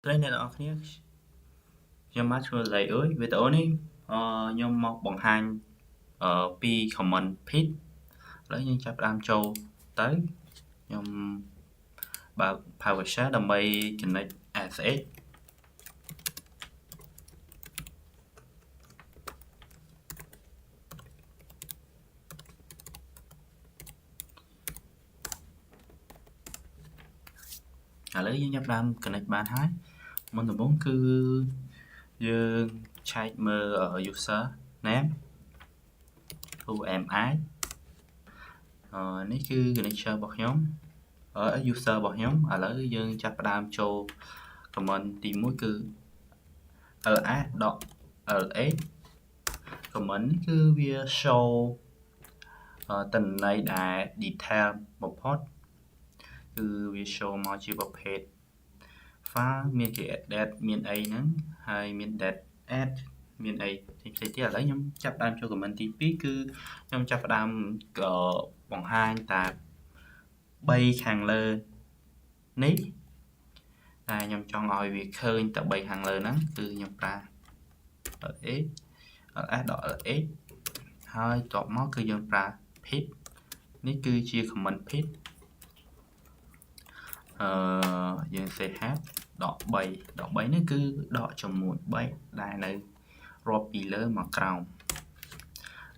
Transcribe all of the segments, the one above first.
Đây này đóគ្នាខ្ញុំមកធ្វើលេខអើយវីដេអូនេះខ្ញុំមកបង្ហាញពី comment pit ឥឡូវយើងចាប់ផ្ដើមចូលទៅខ្ញុំបើក PowerShell ដើម្បី connect ASX ឥឡូវយើងចាប់ផ្ដើម connect បានហើយមុនដំបូងគឺយើងឆែកមើល user name UMI នេះគឺ connection របស់ខ្ញុំuser របស់ខ្ញុំឥឡូវយើងចាប់ផ្ដើមចូល comment ទី1គឺ ls.lx comment នេះគឺវា show ទិន្នន័យដែល detail បំផុតគឺវា show មកជាប្រភេទ file មានជា date មានអីហ្នឹងហើយមាន date add មានអីផ្សេងៗទៀតឥឡូវខ្ញុំចាប់ផ្ដើមចូល comment ទី2គឺខ្ញុំចាប់ផ្ដើមបង្ហាញតែ3ខាងលើនេះតែខ្ញុំចង់ឲ្យវាឃើញតែ3ខាងលើហ្នឹងគឺខ្ញុំប្រើ lx ls.lx ហើយតបមកគឺយើងប្រើ pit នេះគឺជា comment pit យើង say hat ដក3នេះគឺដកចំនួន3ដែលនៅរាប់ពីលើមកក្រោម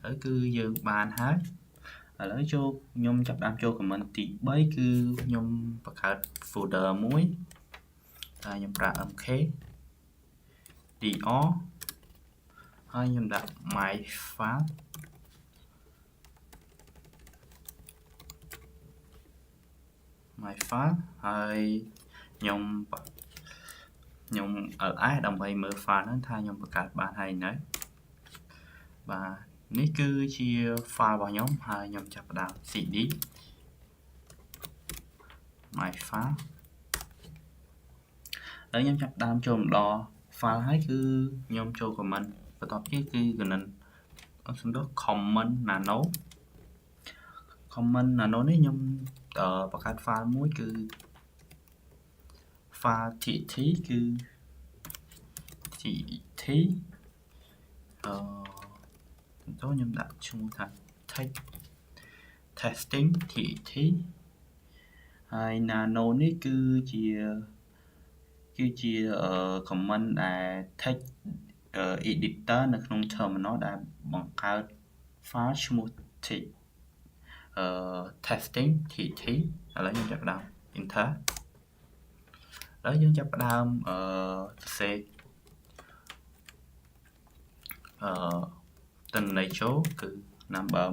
ហើយគឺយើងបានហើយឥឡូវចូលខ្ញុំចាប់ដើមចូល comment ទី3គឺខ្ញុំបង្កើត folder មួយតែខ្ញុំប្រើ mk dr ហើយខ្ញុំដាក់ my file ហើយខ្ញុំ ls ដើម្បីមើល file ហ្នឹងថាខ្ញុំបង្កើតបានហើយនៅបាទនេះគឺជា file របស់ខ្ញុំហើយខ្ញុំចាប់ផ្ដើម cd my file ហើយខ្ញុំចាប់ផ្ដើមចូលម្ដង file ហើយគឺខ្ញុំចូល comment បន្ទាប់ទៀតគឺ សំដៅ comment nano នេះខ្ញុំបង្កើត file មួយគឺ file txt គឺ txt ខ្ញុំដាក់ឈ្មោះថា text testing txt ហើយ nano នេះគឺជា comment ដែល text editor នៅក្នុង terminal ដែលបង្កើត file ឈ្មោះ text testing txt ឥឡូវខ្ញុំចាប់ផ្ដើម enter ឥឡូវយើងចាប់ផ្ដើមសរសេរទិន្នន័យចូលគឺ number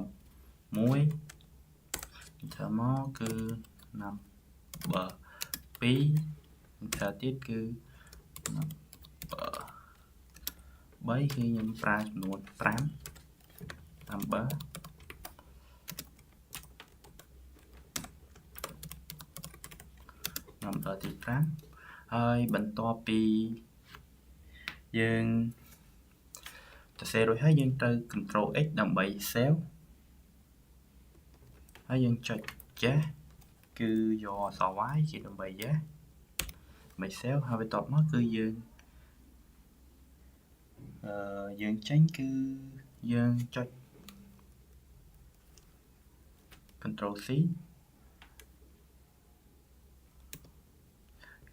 1 enter មកគឺ number 2 enter ទៀតគឺ number 3គឺខ្ញុំប្រើចំនួន5 numberទី5ហើយបន្ទាប់ពីយើងសរសេររួចហើយយើងត្រូវ control x ដើម្បី save ហើយយើងចុច yes គឺយកអក្សរ y ជាដើម្បី yes ដើម្បី save ហើយបន្ទាប់មកគឺយើងចេញគឺយើងចុច control c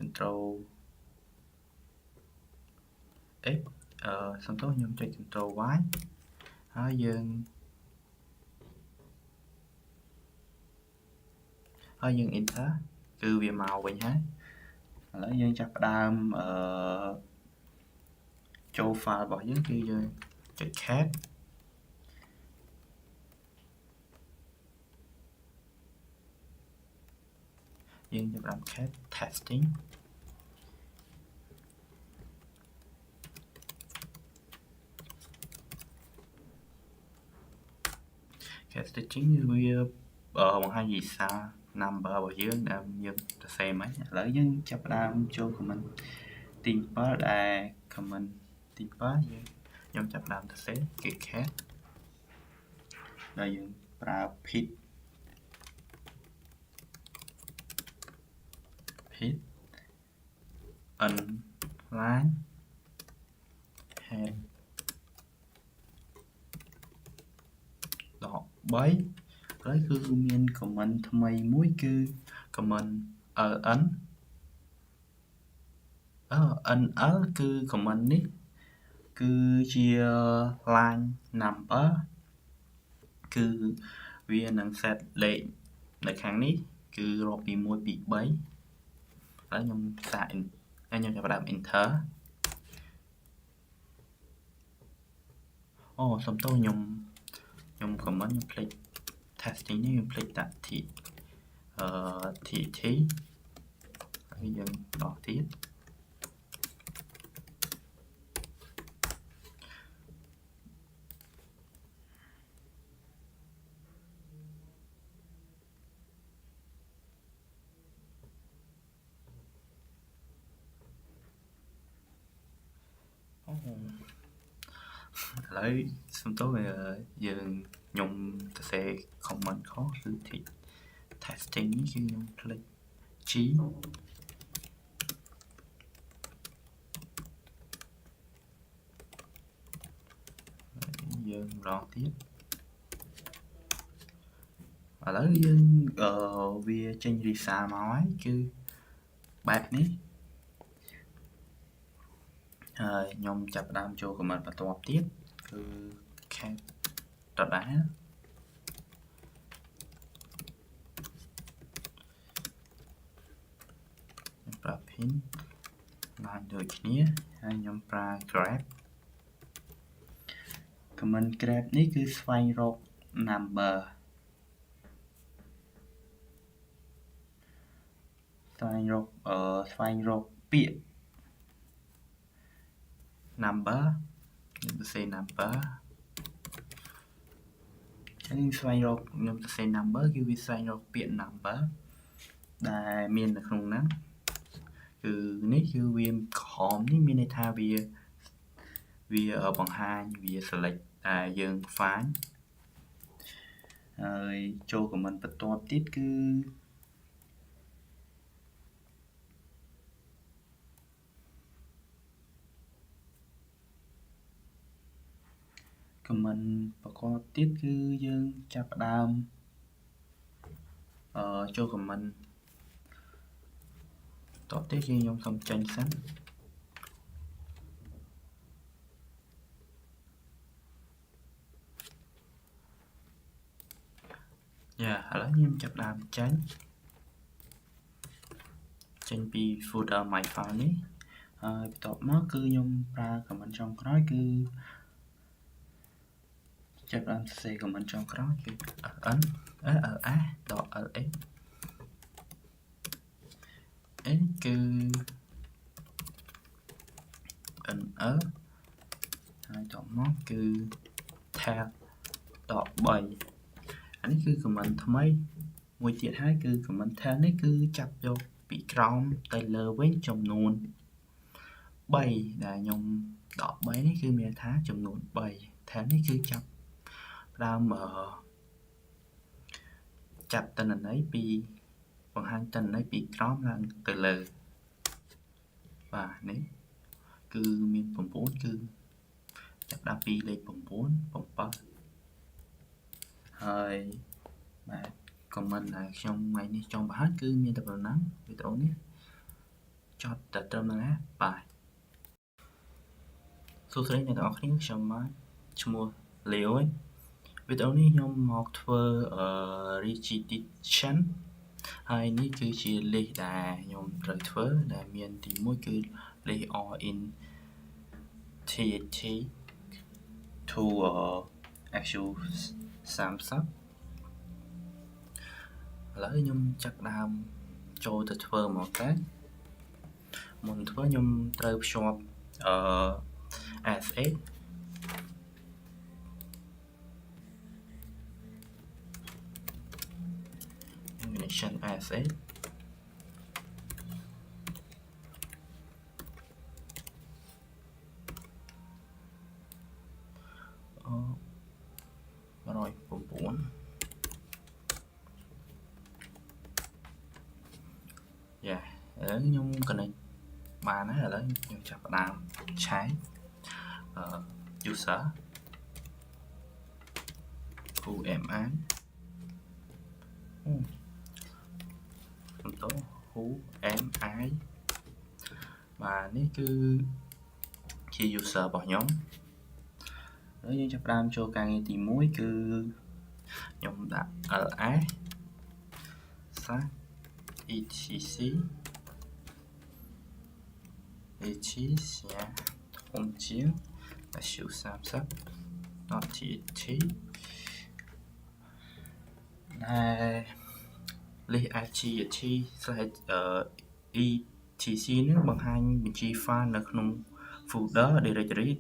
control x សំទោសខ្ញុំចុច control y ហើយយើង enter គឺវាមកវិញហើយឥឡូវយើងចាប់ផ្ដើមចូល file របស់យើងគឺយើងចុច cat យើងចាប់ផ្ដើម cat testingវាបង្ហាញវិសា number របស់យើងដែលយើងសរសេរមកឥឡូវយើងចាប់ផ្ដើមចូល comment ទី7ដែល comment ទី7ខ្ញុំចាប់ផ្ដើមសរសេរគឺ cat ដែលយើងប្រើ pit n line head ដក3ហើយគឺមាន comment ថ្មីមួយគឺ comment ln nl គឺ comment នេះគឺជា line number គឺវានឹង set លេខនៅខាងនេះគឺរាប់ពី1 2 3ហើយខ្ញុំសាកខ្ញុំចាប់ផ្ដើម enter អូសុំទោសខ្ញុំ comment ខ្ញុំភ្លេច testing នេះខ្ញុំភ្លេចដាក់ tt ហើយយើងតទៀតឥឡូវសុំទោសយើងខ្ញុំសរសេរ comment ខុសគឺ testing នេះគឺខ្ញុំភ្លេច g យើងម្ដងទៀតឥឡូវយើងវាចេញ result មកហើយគឺបែបនេះហើយខ្ញុំចាប់ផ្ដើមចូល comment បន្ទាប់ទៀតគឺ cat ដដែលខ្ញុំប្រើ pin ឡើងដូចគ្នាហើយខ្ញុំប្រើ grab comment grab នេះគឺស្វែងរក number ស្វែងរកពាក្យ number ខ្ញុំសរសេរ number ចឹងស្វែងរកខ្ញុំសរសេរ number គឺវាស្វែងរកពាក្យ number ដែលមាននៅក្នុងហ្នឹងគឺនេះគឺវាក្រហមនេះមានន័យថាវាបង្ហាញវា select តែយើង find ហើយចូល comment បន្ទាប់ទៀតគឺ comment ប្រកបទៀតគឺយើងចាប់ផ្ដើមចូល comment តទៅទៀតខ្ញុំសុំចេញសិនឥឡូវខ្ញុំចាប់ផ្ដើមចេញពី folder my file នេះហើយបន្ទាប់មកគឺខ្ញុំប្រើ comment ចុងក្រោយគឺចាប់ផ្ដើមសរសេរ comment ចុងក្រោយគឺ ls.ls គឺ nl ហើយតមកគឺ tab អានេះគឺ comment ថ្មីមួយទៀតហើយគឺ comment tab នេះគឺចាប់យកពីក្រោមទៅលើវិញចំនួន3ដែលខ្ញុំដក3នេះគឺមានថាចំនួន3 tab នេះគឺចាប់ដើមចាប់តនន័យពីបង្ហាញតនន័យពីក្រោមឡើងទៅលើបាទនេះគឺមាន9គឺចាប់ដើមពីលេខ9 7ហើយបាទ comment ដែលខ្ញុំថ្ងៃនេះចង់បង្ហាញគឺមានតែប៉ុណ្ណឹងវីដេអូនេះចប់តែត្រឹមហ្នឹងណាបាទសួស្តីអ្នកទាំងអស់គ្នាខ្ញុំបាទឈ្មោះ Leo វីដេអូនេះខ្ញុំមកធ្វើ registration ហើយនេះគឺជាលេខដែលខ្ញុំត្រូវធ្វើដែលមានទី1គឺលេខ all in THT to actual 30ឥឡូវខ្ញុំចាប់ដើមចូលទៅធ្វើមកតែមុនធ្វើខ្ញុំត្រូវភ្ជាប់SA animation SA 109ខ្ញុំ connect បាន បានហើយឥឡូវខ្ញុំចាប់ផ្ដើមឆែកuser who am I បន្ត who am I បាទនេះគឺជា user របស់ខ្ញុំហើយយើងចាប់ផ្ដើមចូលការងារទី1គឺខ្ញុំដាក់ ls etcធំជាង su30.th ដែល list etc/etc នេះបង្ហាញបញ្ជី file នៅក្នុង folder directory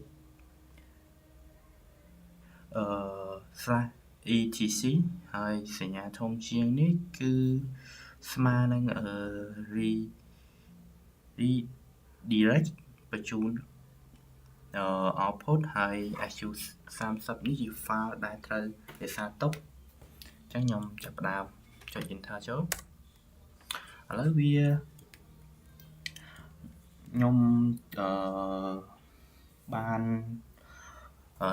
/etc ហើយសញ្ញាធំជាងនេះគឺស្មើនឹងredirect បញ្ជូនoutput ហើយ su30 នេះជា file ដែលត្រូវរក្សាទុកអញ្ចឹងខ្ញុំចាប់ផ្ដើមចុច enter ចូលឥឡូវវាខ្ញុំបាន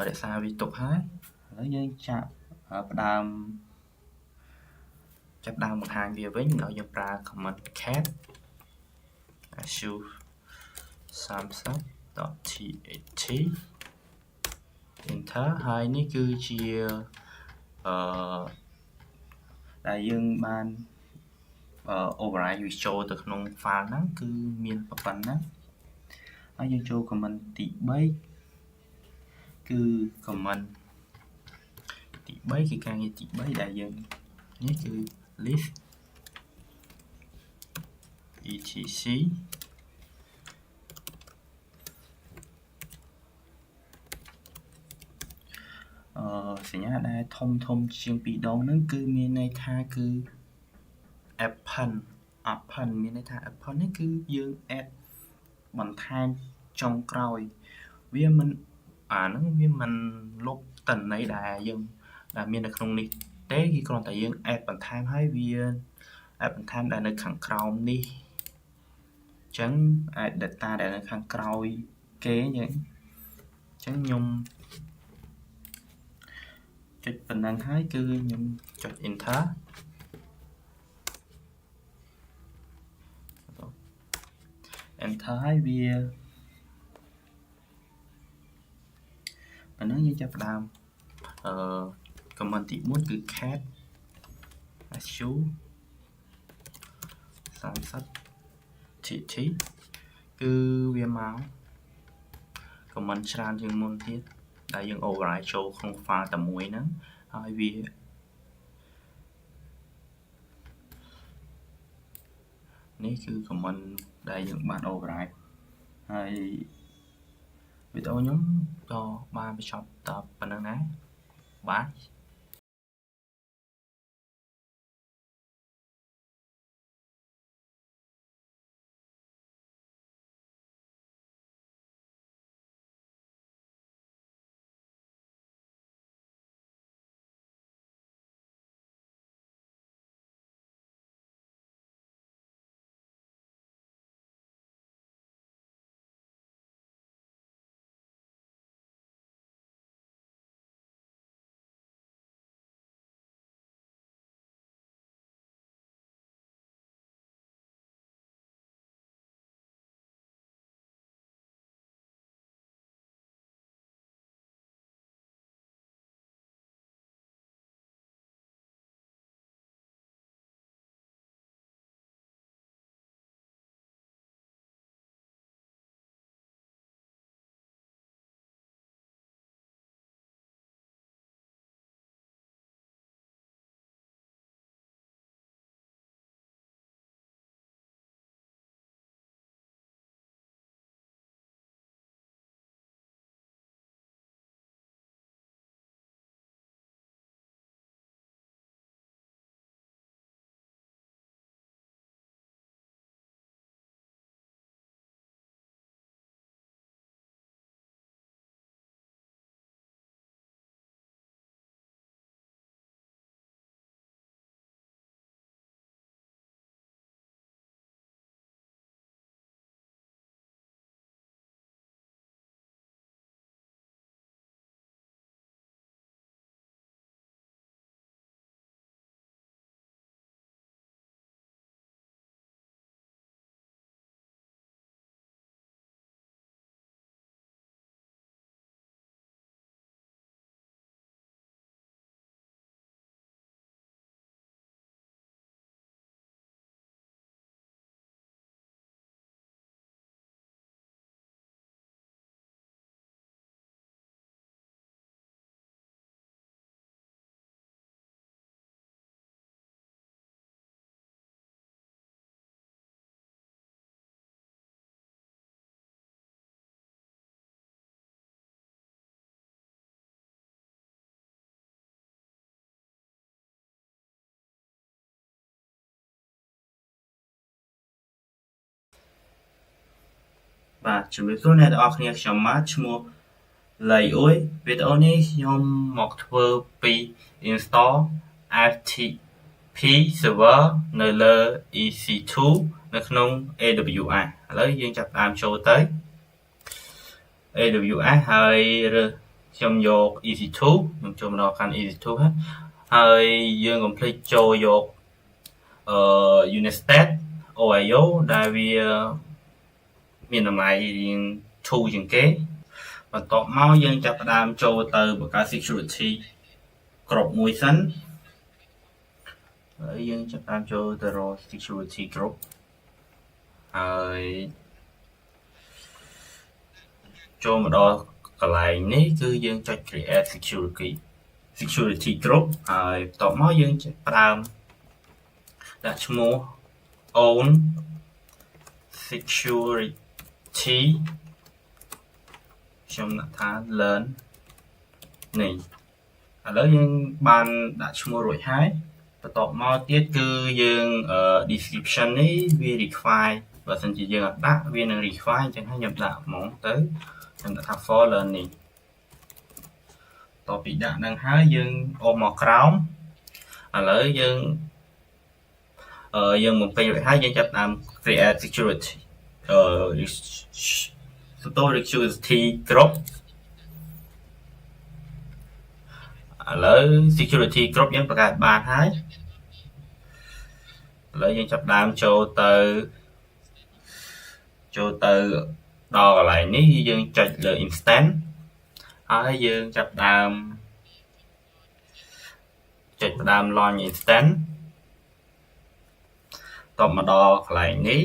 រក្សាវាទុកហើយឥឡូវយើងចាប់ផ្ដើមបង្ហាញវាវិញដោយយើងប្រើ command cat su30.th enter ហើយនេះគឺជាដែលយើងបានoverride វាចូលទៅក្នុង file ហ្នឹងគឺមានប៉ុណ្ណឹងហើយយើងចូល command ទី3គឺ command ទី3គឺការងារទី3ដែលយើងនេះគឺ list etcសញ្ញាដែលធំជាង2ដងហ្នឹងគឺមានន័យថាគឺ append មានន័យថា append នេះគឺយើង add បន្ថែមចុងក្រោយវាមិនហ្នឹងវាមិនលុបតន័យដែលយើងដែលមាននៅក្នុងនេះទេគឺគ្រាន់តែយើង add បន្ថែមហើយវា add បន្ថែមដែលនៅខាងក្រោមនេះអញ្ចឹង add data ដែលនៅខាងក្រោយគេអញ្ចឹងខ្ញុំចុចប៉ុណ្ណឹងហើយគឺខ្ញុំចុច enter ហើយវាប៉ុណ្ណឹងយើងចាប់ផ្ដើមcommand ទី4គឺ cat su30.th គឺវាមក command ច្រើនជាងមុនទៀតដែលយើង override ចូលក្នុង file តែមួយហ្នឹងហើយវានេះគឺ command ដែលយើងបាន override ហើយវីដេអូខ្ញុំក៏បានបញ្ចប់តែប៉ុណ្្នឹងដែរបាទ បាទជំរាបសួរអ្នកទាំងអស់គ្នាខ្ញុំម៉ាឈ្មោះលីអ៊ុយវីដេអូនេះខ្ញុំមកធ្វើពី install FTP server នៅលើ EC2 នៅក្នុង AWS ឥឡូវយើងចាប់ផ្ដើមចូលទៅ AWS ហើយរើសខ្ញុំយក EC2 ខ្ញុំចូលមកដល់កាន់ EC2 ហើយយើងកុំភ្លេចចូលយកUnistat OIO ដែលវាមានតម្លៃរៀងធូរជាងគេបន្ទាប់មកយើងចាប់ផ្ដើមចូលទៅបង្កើត security គ្រប់មួយសិនហើយយើងចាប់ផ្ដើមចូលទៅរក security group ហើយចូលមកដល់កន្លែងនេះគឺយើងចុច create security group ហើយបន្ទាប់មកយើងចាប់ផ្ដើមដាក់ឈ្មោះ own security ខ្ញុំដាក់ថា learn នេះឥឡូវយើងបានដាក់ឈ្មោះរួចហើយបន្ទាប់មកទៀតគឺយើង description នេះវា require បើសិនជាយើងអត់ដាក់វានឹង require អញ្ចឹងហើយខ្ញុំដាក់ហ្មងទៅខ្ញុំដាក់ថា for learning តទៅពីដាក់នឹងហើយយើងអូសមកក្រោមឥឡូវយើងបំពេញរួចហើយយើងចាប់តាម create security security group ឥឡូវ security group យើងបង្កើតបានហើយឥឡូវយើងចាប់ដើមចូលទៅដល់កន្លែងនេះយើងចុចលើ instance ហើយយើងចាប់ដើមចុចផ្ដើម launch instance តបមកដល់កន្លែងនេះ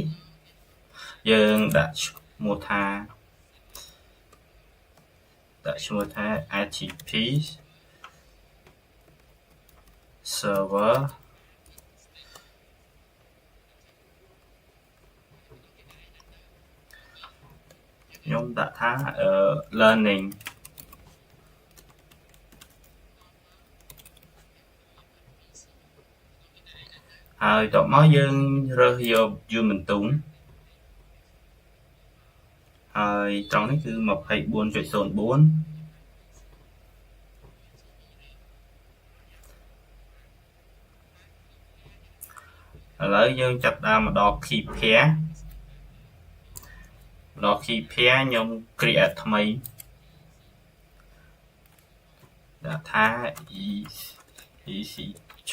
យើងដាក់ឈ្មោះថា FTP server ខ្ញុំដាក់ថា learning ហើយតមកយើងរើសយក view បន្ទុំហើយត្រង់នេះគឺ 24.04 ឥឡូវយើងចាប់ដើមមកដល់ key pair ខ្ញុំ create ថ្មីដាក់ថា EC2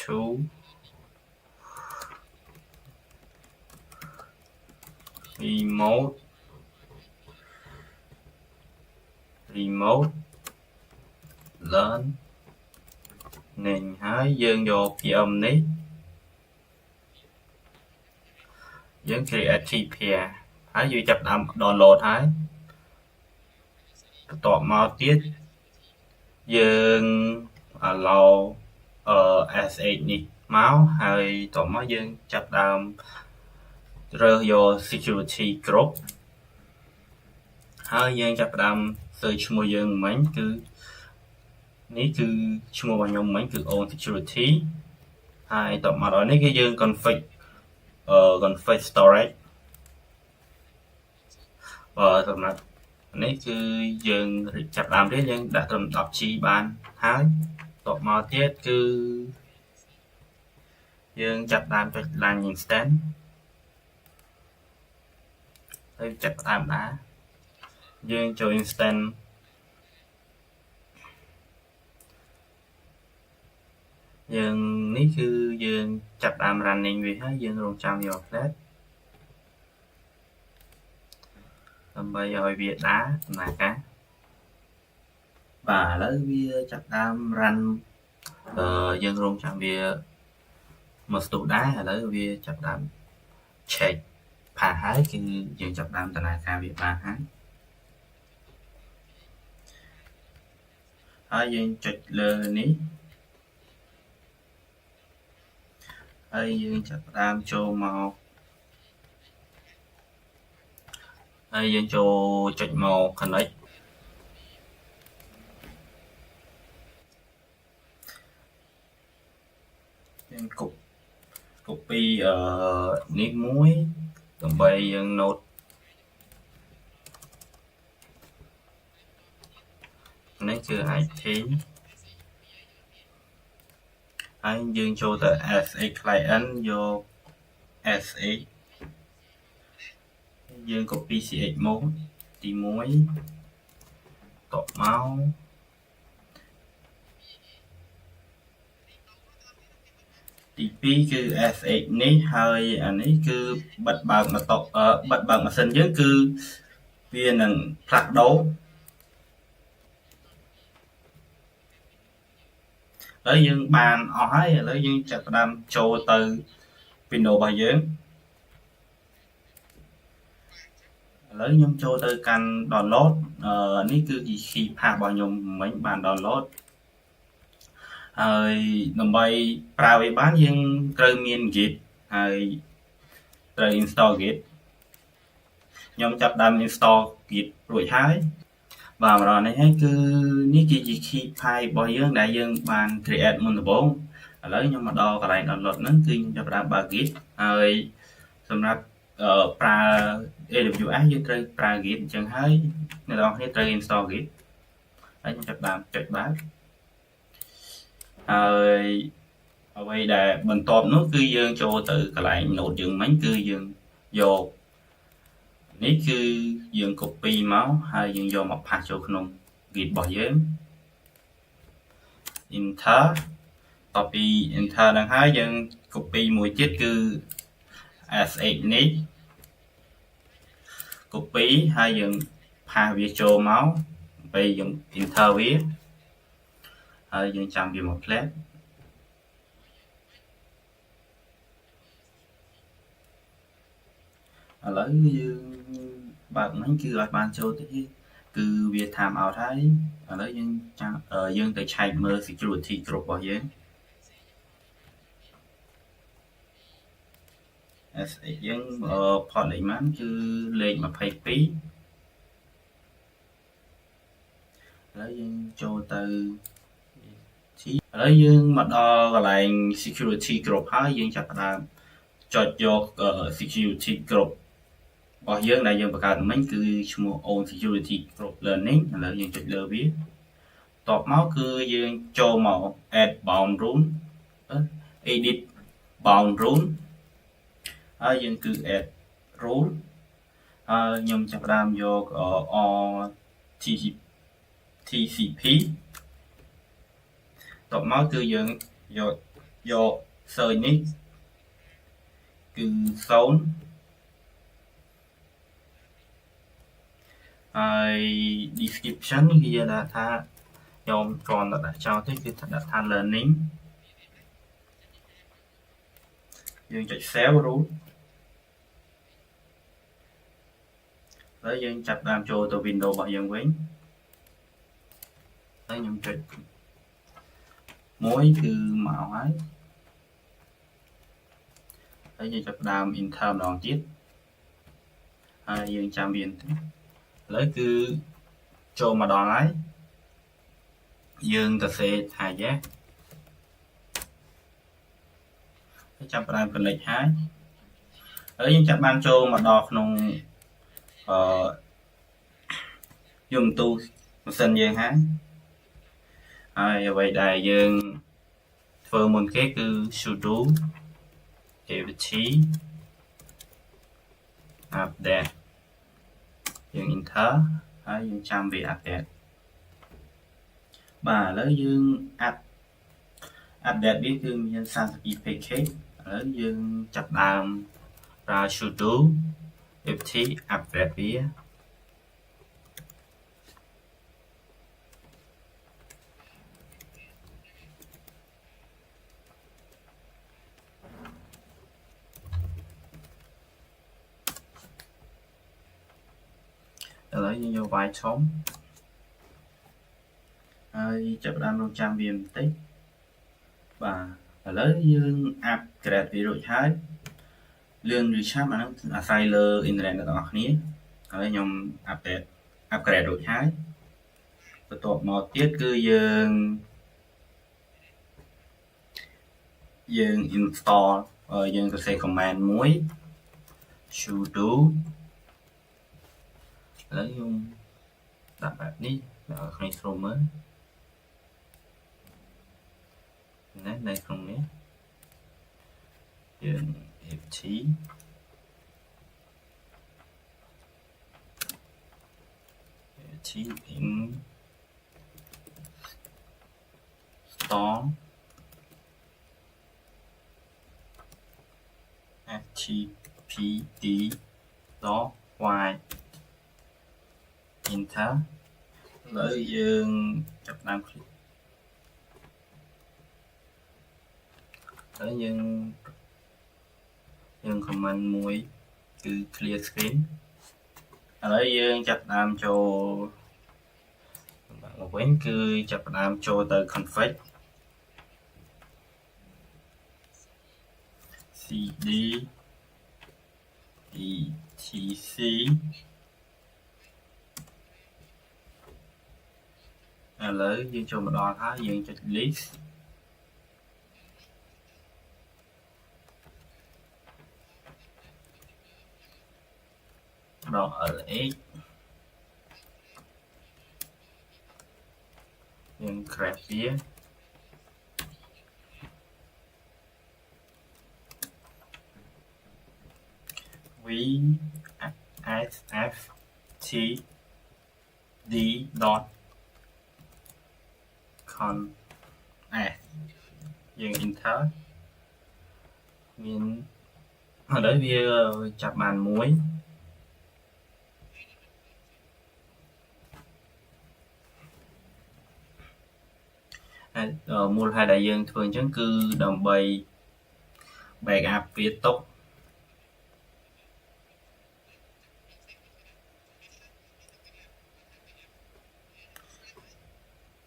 remote learn នេះហើយយើងយក PM នេះយើង create key pair ហើយយើងចាប់ដើម download ហើយបន្ទាប់មកទៀតយើង allow S8 នេះមកហើយបន្ទាប់មកយើងចាប់ដើមរើសយក security group ហើយយើងចាប់ផ្ដើម search ឈ្មោះយើងមិញគឺនេះគឺឈ្មោះរបស់ខ្ញុំមិញគឺ own security ហើយតបមកដល់នេះគឺយើង config storage សម្រាប់នេះគឺយើងចាប់ដើមទៀតយើងដាក់ត្រឹម 10G បានហើយតបមកទៀតគឺយើងចាប់ដើមចុច launch instance ហើយចាប់ផ្ដើមដែរយើងចូល instance យើងនេះគឺយើងចាប់ដើម running វាហើយយើងរងចាំវា update ដើម្បីឲ្យវាដើរដំណើរការបាទឥឡូវវាចាប់ដើម run យើងរងចាំវាមកស្ទុះដែរឥឡូវវាចាប់ដើម check ផាសហើយគឺយើងចាប់ដើមដំណើរការវាបានហើយយើងចុចលើនេះហើយយើងចាប់ដើមចូលមកហើយយើងចូលចុចមក connect យើង copy នេះមួយដើម្បីយើង note នេះគឺ IT ហើយយើងចូលទៅ SX client យក SX យើង copy CX មកទី1តបមកទី2គឺ SX នេះហើយអានេះគឺបិទបើកម៉ូតូបិទបើកម៉ាស៊ីនយើងគឺវានឹងផ្លាស់ប្ដូរហើយយើងបានអស់ហើយឥឡូវយើងចាប់ផ្ដើមចូលទៅ Windows របស់យើងឥឡូវខ្ញុំចូលទៅកាន់ download នេះគឺ key path របស់ខ្ញុំមិញបាន download ហើយដើម្បីប្រើវាបានយើងត្រូវមាន Git ហើយត្រូវ install Git ខ្ញុំចាប់ដើម install Git រួចហើយបាទម្ដងនេះហើយគឺនេះជា key file របស់យើងដែលយើងបាន create មុនដំបូងឥឡូវខ្ញុំមកដល់កន្លែង download ហ្នឹងគឺខ្ញុំចាប់ផ្ដើមបើក Git ហើយសម្រាប់ប្រើ AWS យើងត្រូវប្រើ Git អញ្ចឹងហើយអ្នកនរគ្នាត្រូវ install Git ហើយខ្ញុំចាប់ដើមចុចបើកហើយអ្វីដែលបន្ទាប់នោះគឺយើងចូលទៅកន្លែង node យើងមិញគឺយើងយកនេះគឺយើង copy មកហើយយើងយកមកផាសចូលក្នុង Git របស់យើង enter តទៅពី enter ហ្នឹងហើយយើង copy មួយទៀតគឺ SX នេះ copy ហើយយើងផាសវាចូលមកពេលយើង enter វាហើយយើងចាំវាមកផ្លែតឥឡូវយើងបើកមិញគឺឲ្យបានចូលទៅគឺវា time out ហើយឥឡូវយើងចាំយើងទៅឆែកមើល security គ្រប់របស់យើង SX យើង port លេខម៉ានគឺលេខ22ឥឡូវយើងចូលទៅឥឡូវយើងមកដល់កន្លែង security group ហើយយើងចាប់ផ្ដើមចុចយក security group របស់យើងដែលយើងបង្កើតមិញគឺឈ្មោះ own security group learning ឥឡូវយើងចុចលើវាតបមកគឺយើងចូលមក add bound rule edit bound rule ហើយយើងគឺ add rule ហើយខ្ញុំចាប់ផ្ដើមយក TCP តបមកគឺយើងយក search នេះគឺ0ហើយ description វាដាក់ថាខ្ញុំគ្រាន់តែដាក់ចោលទេគឺដាក់ថា learning យើងចុច save rule ហើយយើងចាប់តាមចូលទៅ Windows របស់យើងវិញហើយខ្ញុំចុចមួយគឺមកហើយយើងចាប់តាម enter ម្ដងទៀតហើយយើងចាំវាបន្តិចឥឡូវគឺចូលមកដល់ហើយយើងទៅសេថា yes ហើយចាប់ផ្ដើម connect ហើយយើងចាប់បានចូលមកដល់ក្នុងយមទូម៉ាស៊ីនយើងហើយអ្វីដែលយើងធ្វើមុនគេគឺ sudo apt update យើង enter ហើយយើងចាំវា update បាទឥឡូវយើង update វាគឺមាន32 package ឥឡូវយើងចាប់ដើមប្រើ sudo apt update វាឥឡូវយើងយកវាយធំហើយចាប់ផ្ដើមរងចាំវាបន្តិចបាទឥឡូវយើង upgrade វារួចហើយលឿនឬឆាប់អាហ្នឹងអាស្រ័យលើអ៊ីនធឺណិតរបស់អ្នកគ្នាហើយខ្ញុំ upgrade រួចហើយបន្ទាប់មកទៀតគឺយើង install យើងសរសេរ command មួយ sudo ឥឡូវខ្ញុំដាក់បែបនេះអ្នកគ្នាស្រួលមើល ណានៅក្នុងនេះយើង ft in store httpd y enter ឥឡូវយើងចាប់តាម click ហើយយើង comment មួយគឺ clear screen ឥឡូវយើងចាប់តាមចូលមកវិញគឺចាប់តាមចូលទៅ config cd etc ឥឡូវយើងចូលមកដល់ហើយយើងចុច listដល់ lx យើង grab វា vsft d dot con s យើង enter មានឥឡូវវាចាប់បានមួយមូលហេតុដែលយើងធ្វើអញ្ចឹងគឺដើម្បី backup វាទុក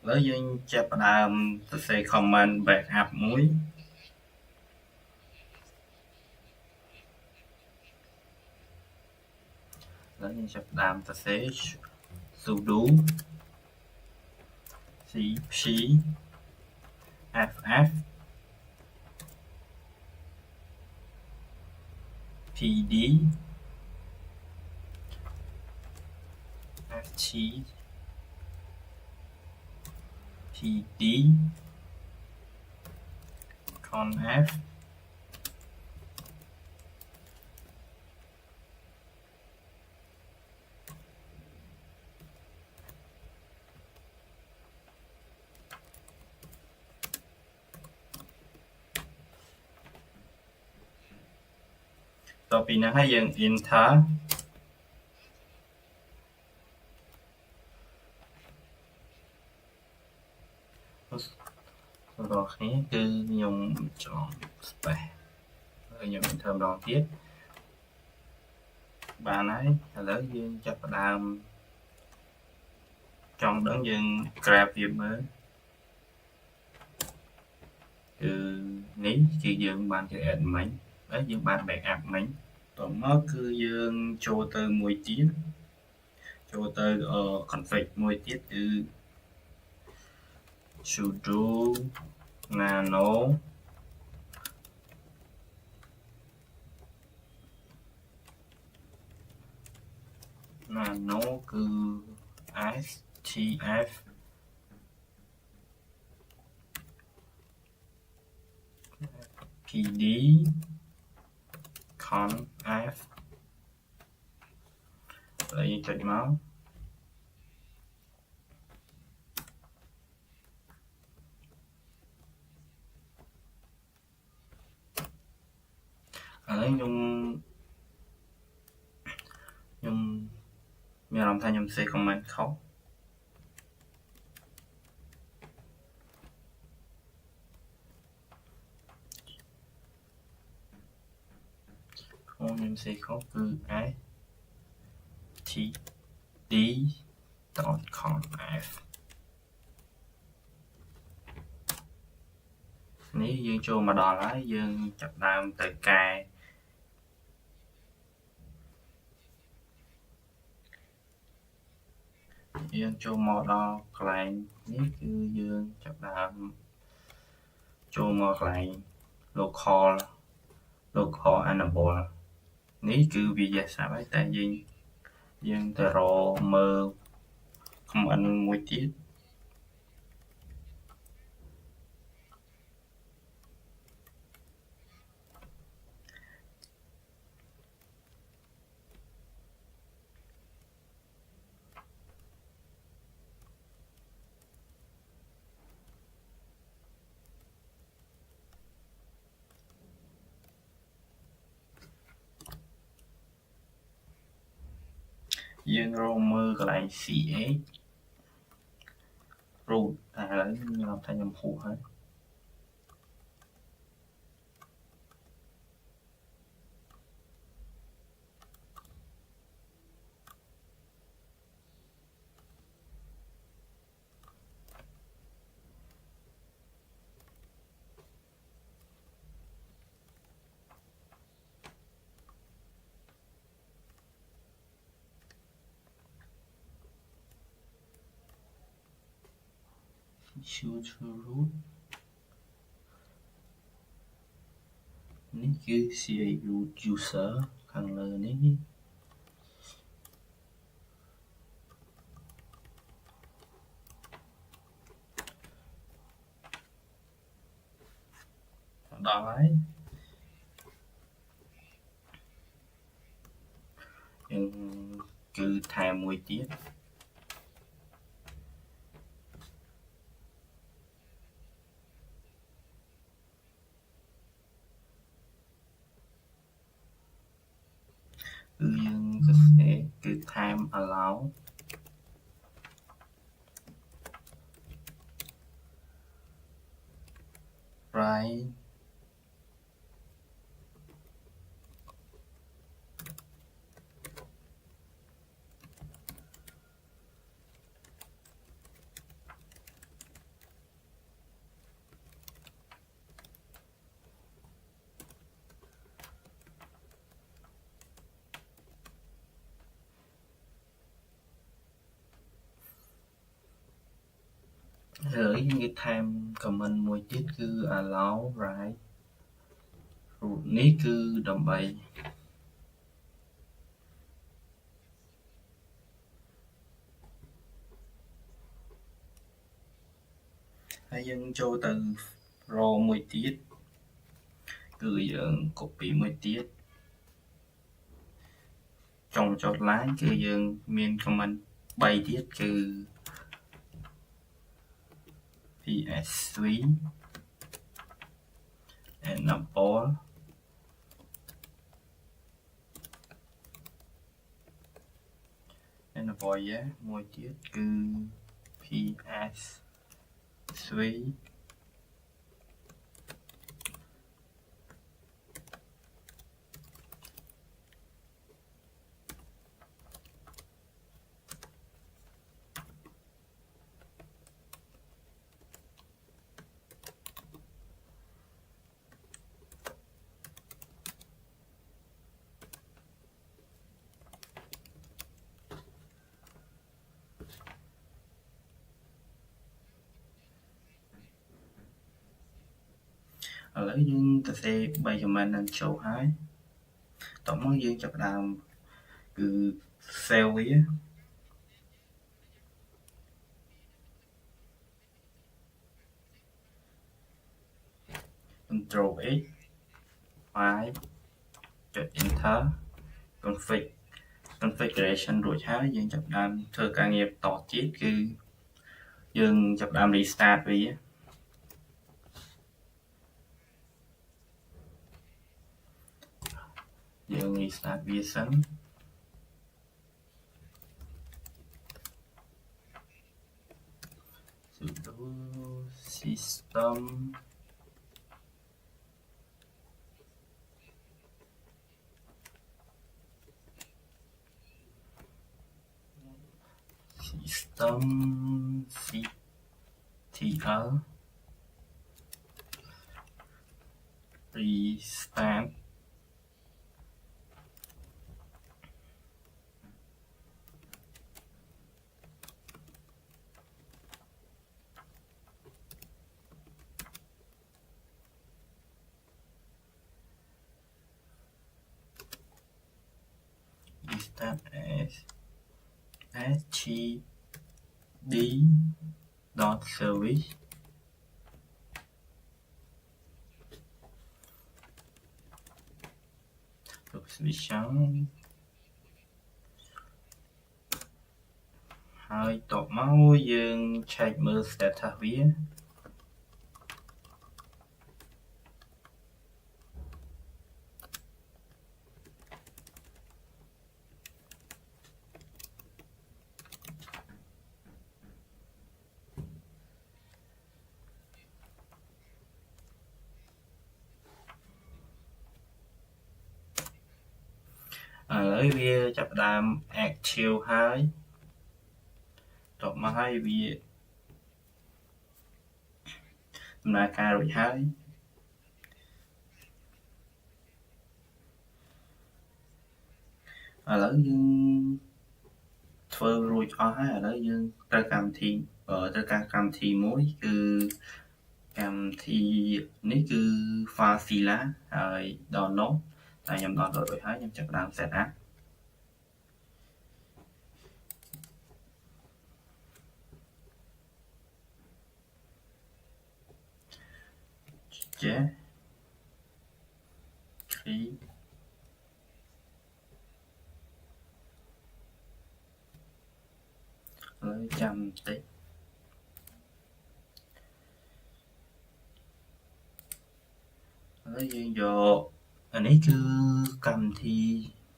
ឥឡូវយើងចាប់ផ្ដើមសរសេរ comment backup មួយឥឡូវយើងចាប់ផ្ដើមសរសេរ sudo cp ff pd ft pd con f តពីហ្នឹងហើយយើង enter រាល់គ្នាគឺខ្ញុំចង់ space ហើយខ្ញុំ enter ម្ដងទៀតបានហើយឥឡូវយើងចាប់ផ្ដើមចង់ដឹងយើង grab វាមើលគឺនេះគឺយើងបាន create មិញហើយយើងបាន backup មិញតមកគឺយើងចូលទៅមួយទៀតចូលទៅ config មួយទៀតគឺ sudo nanoគឺ stf pd con f ហើយចុចមកហើយខ្ញុំមានអារម្មណ៍ថាខ្ញុំសេ comment ខុសខ្ញុំសេខុសគឺ std.conf នេះយើងចូលមកដល់ហើយយើងចាប់ដើមទៅកែយើងចូលមកដល់កន្លែងនេះគឺយើងចាប់ដើមចូលមកកន្លែង local enable នេះគឺវាយសាប់ហើយតែយើងទៅរកមើល comment មួយទៀត យើងរកមើលកន្លែង CH root តែឥឡូវខ្ញុំថាខ្ញុំហួសហើយchoose root នេះគឺ CH root user ខាងលើនេះដល់ហើយយើងគឺថែមមួយទៀតគឺយើងសរសេរគឺ time allow right ហើយយើងគេថែម comment មួយទៀតគឺ allow right root នេះគឺដើម្បីហើយយើងចូលទៅ row មួយទៀតគឺយើង copy មួយទៀតចុងចុច line គឺយើងមាន comment 3ទៀតគឺ PSV enable មួយទៀតគឺ PSVឥឡូវយើងសរសេរ3 comment នឹងចូលហើយតោះមកយើងចាប់ផ្ដើមគឺ save វា Ctrl X file ចុច enter configuration រួចហើយយើងចាប់ផ្ដើមធ្វើការងារបន្តទៀតគឺយើងចាប់ផ្ដើម restart វាយើង restart វាសិនsudo system ctl restart as hd dot service subscription ហើយតបមកយើង check មើល status វា ឥឡូវវាចាប់ផ្ដើម active ហើយតបមកហើយវាដំណើរការរួចហើយឥឡូវយើងធ្វើរួចអស់ហើយឥឡូវយើងត្រូវកម្មវិធីត្រូវការកម្មវិធីមួយគឺកម្មវិធីនេះគឺ Fazilla ហើយ download តែខ្ញុំ download រួចហើយខ្ញុំចាប់ផ្ដើម set up ចេះ click ហើយចាំបន្តិចហើយយើងយកអានេះគឺកម្មវិធី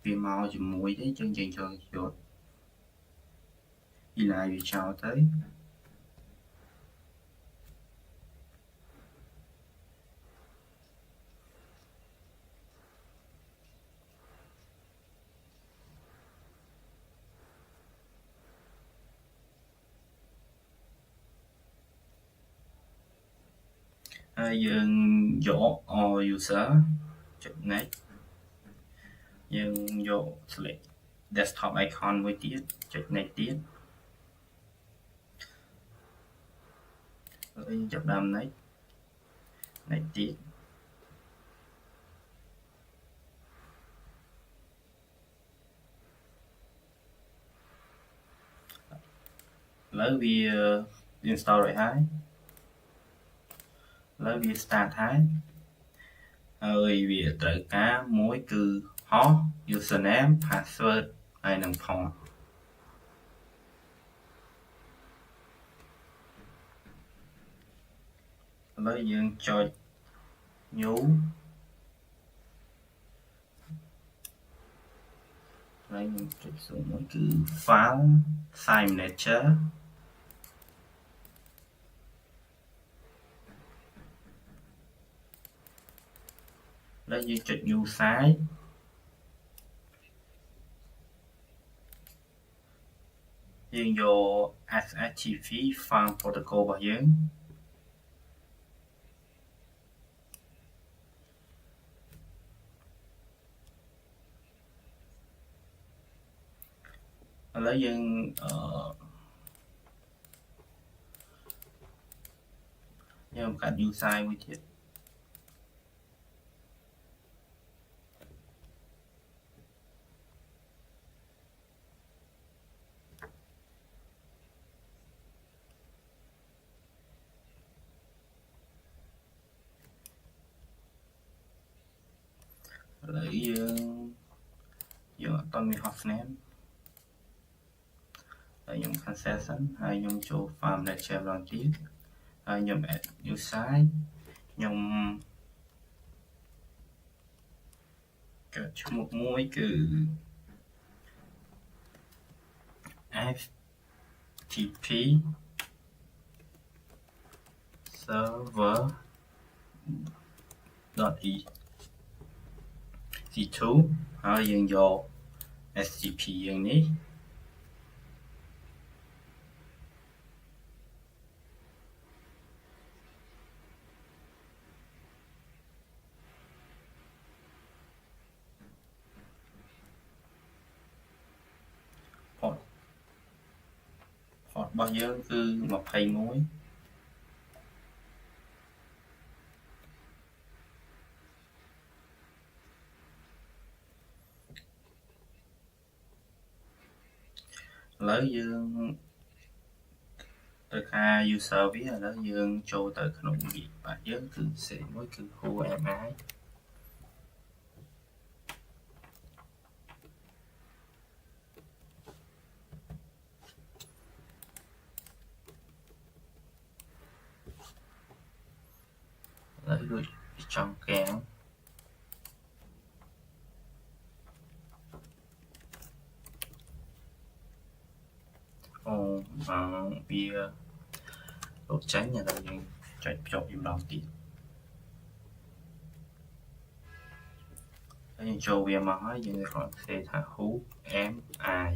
វាមកជាមួយទេយើងយក Eli វាចោលទៅហើយយើងយក all user ចុច next យើងយក select desktop icon មួយទៀតចុច next ទៀតហើយយើងចាប់ដើម next ទៀតឥឡូវវា install រួចហើយឥឡូវវា start ហើយវាត្រូវការមួយគឺ host username password ហើយនិង port ឥឡូវយើងចុច new ហើយខ្ញុំចុចsố មួយគឺ file file manager แล้วយើងចុច new site យើងយក SHTTP file protocol របស់យើងឥឡូវយើងកាត់ new site មួយទៀតឥឡូវយើងអត់ទាន់មាន hostname ហើយខ្ញុំ cancel សិនហើយខ្ញុំចូល file manager ម្ដងទៀតហើយខ្ញុំ add new site ខ្ញុំកើតឈ្មោះមួយគឺ FTP server.ec2 ហើយយើងយក SCP យ៉ាងនេះរបស់យើងគឺ21ឥឡូវយើងទៅការ user វាឥឡូវយើងចូលទៅក្នុងវាបាទយើងគឺ series មួយគឺ whoami ឥឡូវដូចចង់កែងវាលុបចេញឥឡូវយើងចុចភ្ជាប់វាម្ដងទៀតហើ យើងចូលវាមកហើយយើងគ្រាន់សេថា who am I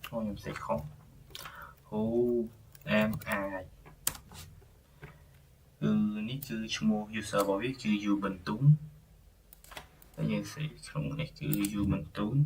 ខ្ញុំសេខុស who am I គឺនេះគឺឈ្មោះ user របស់វាគឺ U Bentun ហើយយើងសេក្នុងនេះគឺ U Bentun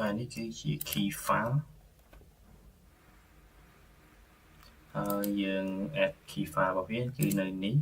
ហើយនេះគឺជា key file ហើយយើង add key file របស់វាគឺនៅនេះ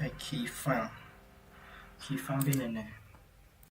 ហើយ key file វានៅណា